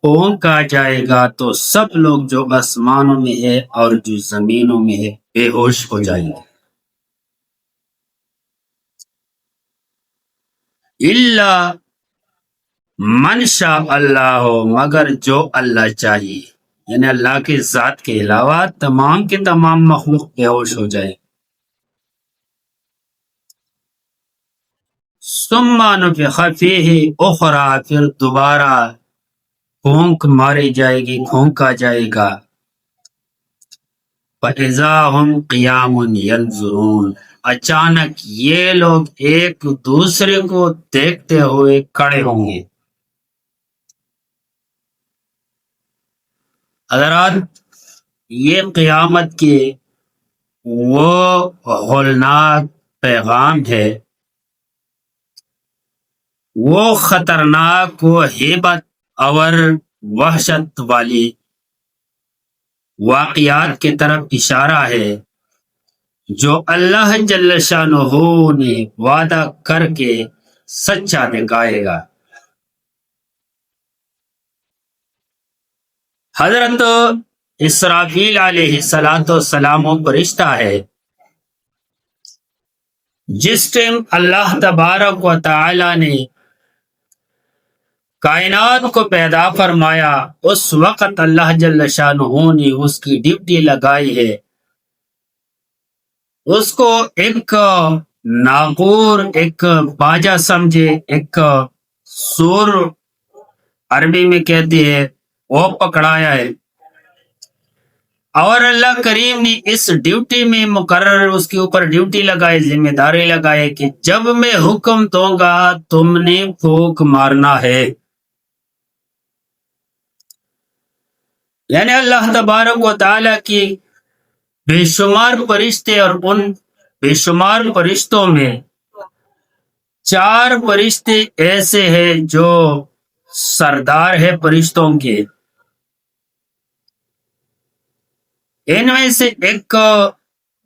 پھونکا جائے گا تو سب لوگ جو آسمانوں میں ہے اور جو زمینوں میں ہے بے ہوش ہو جائیں گے. اللہ من شاء اللہ ہو، مگر جو اللہ چاہیے، یعنی اللہ کی ذات کے علاوہ تمام کے تمام مخلوق بے ہوش ہو جائے. ثم نفخ فیہ اخرى، پھر دوبارہ پھونک ماری جائے گی، پھونکا جائے گا. فَإِذَا هُمْ قِيَامٌ يَنْظُرُونَ، اچانک یہ لوگ ایک دوسرے کو دیکھتے ہوئے کھڑے ہوں گے. حضرات، یہ قیامت کے وہ ہولناک پیغام ہے، وہ خطرناک، وہ ہیبت اور وحشت والی واقعات کی طرف اشارہ ہے جو اللہ جل شانہ نے وعدہ کر کے سچا دکھائے گا. حضرت اسرافیل علیہ السلام وہ فرشتہ ہے جس ٹائم اللہ تبارک و تعالی نے کائنات کو پیدا فرمایا، اس وقت اللہ جل شانہ نے اس کی ڈیوٹی لگائی ہے. اس کو ایک ناقور، ایک باجا سمجھے، ایک سور عربی میں کہتے ہیں، وہ پکڑایا ہے. اور اللہ کریم نے اس ڈیوٹی میں مقرر اس کے اوپر ڈیوٹی لگائے، ذمہ داری لگائے کہ جب میں حکم دوں گا تم نے پھونک مارنا ہے. یعنی اللہ تبارک و تعالی کی بے شمار فرشتے، اور ان بے شمار فرشتوں میں 4 فرشتے ایسے ہیں جو سردار ہے فرشتوں کے. ان میں سے ایک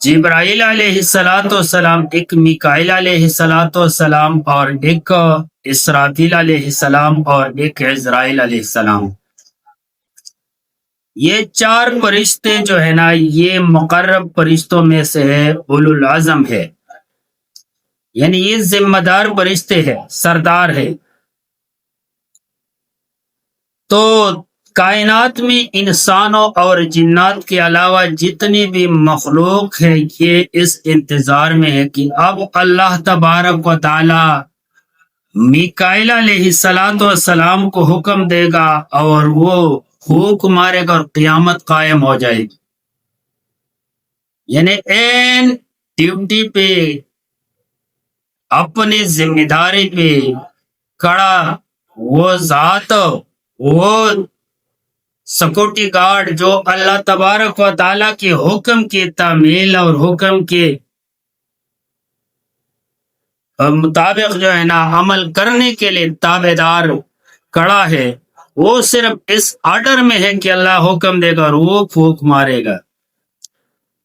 جبرائیل علیہ السلام، ایک میکائیل علیہ السلام، اور ایک اسرافیل علیہ السلام، اور ایک عزرائیل علیہ السلام. یہ 4 فرشتے جو ہے نا، یہ مقرب فرشتوں میں سے ہے، اولو العزم ہے، یعنی یہ ذمہ دار فرشتے ہیں، سردار ہے. تو کائنات میں انسانوں اور جنات کے علاوہ جتنی بھی مخلوق ہے، یہ اس انتظار میں ہے کہ اب اللہ تبارک و تعالی میکائیل علیہ السلام کو حکم دے گا اور وہ پھونک مارے گا اور قیامت قائم ہو جائے گی. یعنی این ڈیوٹی پہ، اپنی ذمہ داری پہ کھڑا وہ ذات، وہ سیکورٹی گارڈ جو اللہ تبارک و تعالیٰ کے حکم کی تعمیل اور حکم کے مطابق جو ہے نا عمل کرنے کے لیے تابع دار کھڑا ہے، وہ صرف اس آرڈر میں ہے کہ اللہ حکم دے گا اور وہ پھونک مارے گا.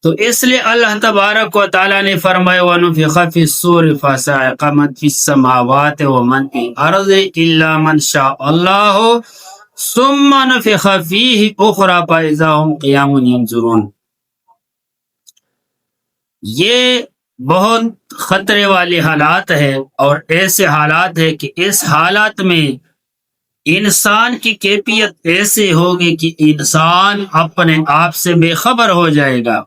تو اس لیے اللہ تبارک و تعالیٰ نے فرمایا وَنُفِخَ فِي الصُّورِ فَصَعِقَ مَن فِي السَّمَاوَاتِ وَمَن فِي الْأَرْضِ إِلَّا مَن شَاءَ اللَّهُ ثُمَّ نُفِخَ فِيهِ أُخْرَىٰ فَإِذَا هُمْ قِيَامٌ يَنْظُرُونَ. یہ بہت خطرے والی حالات ہے، اور ایسے حالات ہے کہ اس حالات میں انسان کی کیفیت ایسی ہوگی کہ انسان اپنے آپ سے بے خبر ہو جائے گا.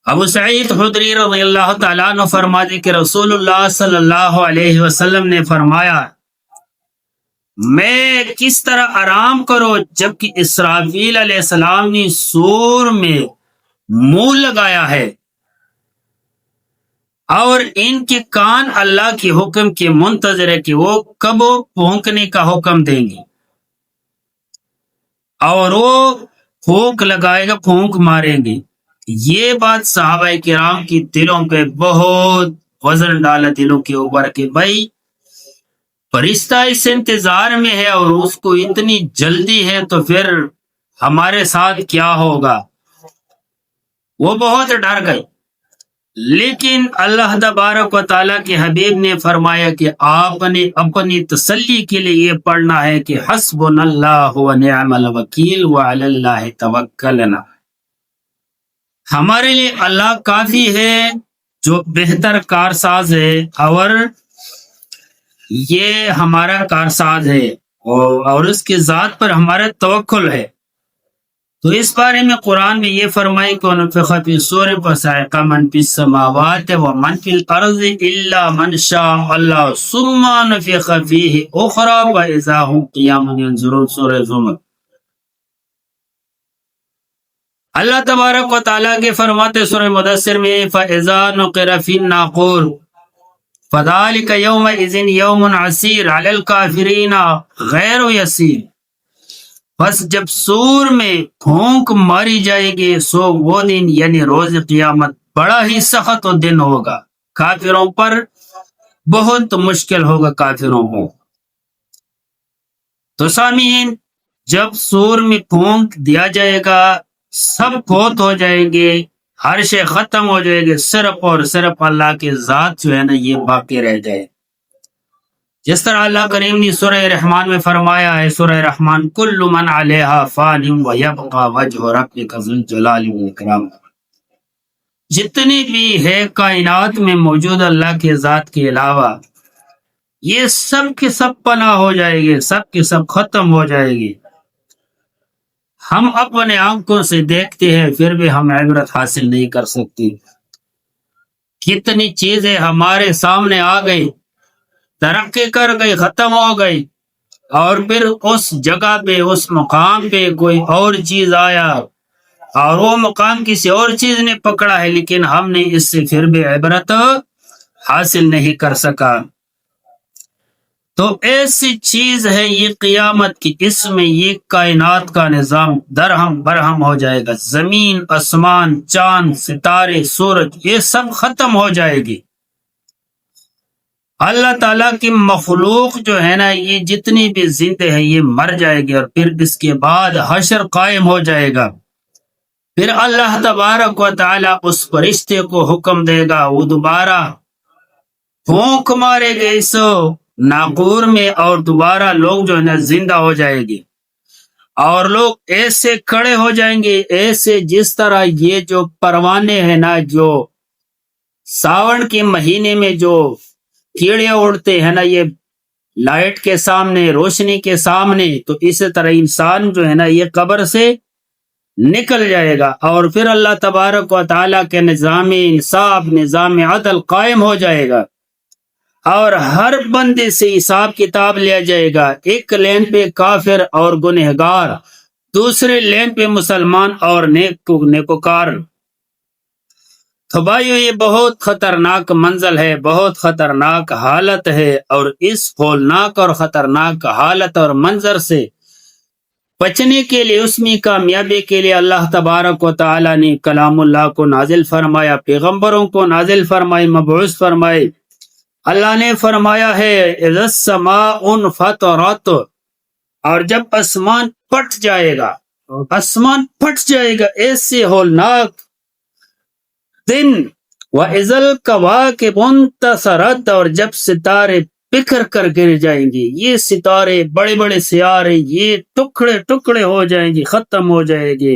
ابو سعید خدری رضی اللہ تعالیٰ عنہ فرماتے کہ رسول اللہ صلی اللہ علیہ وسلم نے فرمایا، میں کس طرح آرام کروں جبکہ اسرافیل علیہ السلام نے سور میں منہ لگایا ہے اور ان کے کان اللہ کے حکم کے منتظر ہے کہ وہ کب پھونکنے کا حکم دیں گے، اور وہ پھونک لگائے گا، پھونک ماریں گے. یہ بات صحابہ کرام کی دلوں پہ بہت وزن ڈالا، دلوں کے اوپر، کہ بھائی فرشتہ اس انتظار میں ہے اور اس کو اتنی جلدی ہے تو پھر ہمارے ساتھ کیا ہوگا. وہ بہت ڈر گئے. لیکن اللہ تبارک و تعالیٰ کے حبیب نے فرمایا کہ آپ نے اپنی تسلی کے لیے یہ پڑھنا ہے کہ حسبنا اللہ و نعم الوکیل وعلی اللہ توکلنا، ہمارے لیے اللہ کافی ہے جو بہتر کارساز ہے، اور یہ ہمارا کارساز ہے، اور اس کی ذات پر ہمارا توکل ہے۔ تو اس بارے میں قرآن میں یہ فرمائی کہ وَنُفِخَ فِي الصُّورِ فَصَعِقَ مَن فِي السَّمَاوَاتِ وَمَن فِي الْأَرْضِ إِلَّا مَن شَاءَ اللَّهُ ثُمَّ نُفِخَ فِيهِ أُخْرَىٰ وَإِذَا هُمْ قِيَامٌ يَنظُرُونَ۔ سورہ زمر۔ اللہ تبارک و تعالیٰ کے فرماتے سورہ مدثر میں فَإِذَا نُقِرَ فِي النَّاقُورِ فَذَلِكَ يَوْمَئِذٍ يَوْمٌ عَسِيرٌ عَلَى الْكَافِرِينَ غَيْرُ يَسِيرٌ۔ بس جب سور میں پھونک ماری جائے گی سو وہ دن یعنی روز قیامت بڑا ہی سخت دن ہوگا، کافروں پر بہت مشکل ہوگا کافروں کو۔ تو سامعین، جب سور میں پھونک دیا جائے گا سب فوت ہو جائیں گے، ہر شے ختم ہو جائے گی، صرف اور صرف اللہ کی ذات جو ہے نا یہ باقی رہ جائے۔ جس طرح اللہ کریم نے سورہ رحمان میں فرمایا ہے، سورہ رحمان کل من علیہا فان ویبقى وجہ ربک ذو الجلال والاکرام، جتنی بھی ہے کائنات میں موجود اللہ کے ذات کے علاوہ یہ سب کے سب پناہ ہو جائے گی، سب کے سب ختم ہو جائے گی۔ ہم اپنے آنکھوں سے دیکھتے ہیں پھر بھی ہم عبرت حاصل نہیں کر سکتے۔ کتنی چیزیں ہمارے سامنے آ گئی، ترقی کر گئی، ختم ہو گئی، اور پھر اس جگہ پہ اس مقام پہ کوئی اور چیز آیا اور وہ مقام کسی اور چیز نے پکڑا ہے، لیکن ہم نے اس سے پھر بھی عبرت حاصل نہیں کر سکا۔ تو ایسی چیز ہے یہ قیامت کی، اس میں یہ کائنات کا نظام درہم برہم ہو جائے گا، زمین آسمان چاند ستارے سورج یہ سب ختم ہو جائے گی۔ اللہ تعالیٰ کی مخلوق جو ہے نا یہ جتنی بھی زندے ہیں یہ مر جائے گی، اور پھر اس کے بعد حشر قائم ہو جائے گا۔ پھر اللہ تبارک و تعالیٰ اس فرشتے کو حکم دے گا، وہ دوبارہ پھونک مارے گے اس ناقور میں، اور دوبارہ لوگ جو ہے نا زندہ ہو جائے گی، اور لوگ ایسے کھڑے ہو جائیں گے ایسے جس طرح یہ جو پروانے ہیں نا، جو ساون کے مہینے میں جو کیڑے اڑتے ہیں نا یہ لائٹ کے سامنے، روشنی کے سامنے، تو اسی طرح انسان جو ہے نا یہ قبر سے نکل جائے گا، اور پھر اللہ تبارک و تعالیٰ کے نظام انصاف نظام عدل قائم ہو جائے گا، اور ہر بندے سے حساب کتاب لیا جائے گا۔ ایک لین پہ کافر اور گنہگار، دوسرے لین پہ مسلمان اور نیکوکار۔ تو بھائیو یہ بہت خطرناک منزل ہے، بہت خطرناک حالت ہے، اور اس ہولناک اور خطرناک حالت اور منظر سے بچنے کے لیے، اس میں کامیابی کے لیے اللہ تبارک و تعالیٰ نے کلام اللہ کو نازل فرمایا، پیغمبروں کو نازل فرمائی، مبعوث فرمائی۔ اللہ نے فرمایا ہے اذا السماء انفطرت، اور جب آسمان پھٹ جائے گا، آسمان پھٹ جائے گا ایسے ہولناک دن، وَإِذَا الْكَوَاكِبُ انتَثَرَتْ، اور جب ستارے بکھر کر گر جائیں گے، یہ ستارے بڑے بڑے سیارے یہ ٹکڑے ٹکڑے ہو جائیں گے، ختم ہو جائے گے۔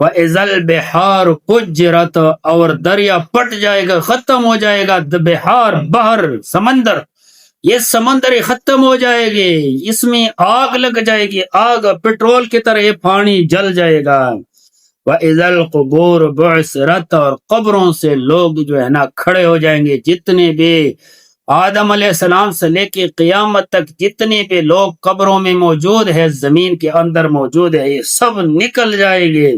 وَإِذَا الْبِحَارُ فُجِّرَتْ، اور دریا پھٹ جائے گا، ختم ہو جائے گا، بحار بحر سمندر یہ سمندر ختم ہو جائے گے، اس میں آگ لگ جائے گی، آگ پٹرول کی طرح یہ پانی جل جائے گا۔ وَإِذَا الْقُبُورُ بُعْثِرَتْ، اور قبروں سے لوگ جو ہے نا کھڑے ہو جائیں گے، جتنے بھی آدم علیہ السلام سے لے کے قیامت تک جتنے بھی لوگ قبروں میں موجود ہے، زمین کے اندر موجود ہے، یہ سب نکل جائیں گے۔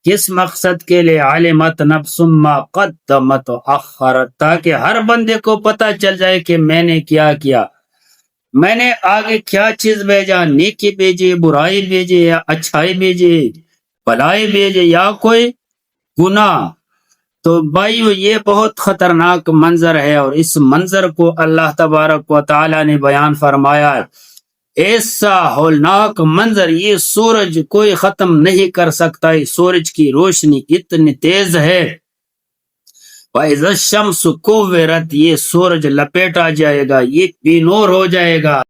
کس مقصد کے لیے؟ علمت نفس ما قدمت وأخرت، تاکہ ہر بندے کو پتہ چل جائے کہ میں نے کیا کیا، میں نے آگے کیا چیز بھیجا، نیکی بھیجی، برائی بھیجی، یا اچھائی بھیجی، بھلائی بھیجے، یا کوئی گناہ۔ تو بھائیو یہ بہت خطرناک منظر ہے، اور اس منظر کو اللہ تبارک و تعالیٰ نے بیان فرمایا ہے۔ ایسا ہولناک منظر یہ سورج کوئی ختم نہیں کر سکتا، سورج کی روشنی اتنی تیز ہے۔ فَإِذَا الشَّمْسُ كُوِّرَتْ، یہ سورج لپیٹا جائے گا، یہ بے نور ہو جائے گا.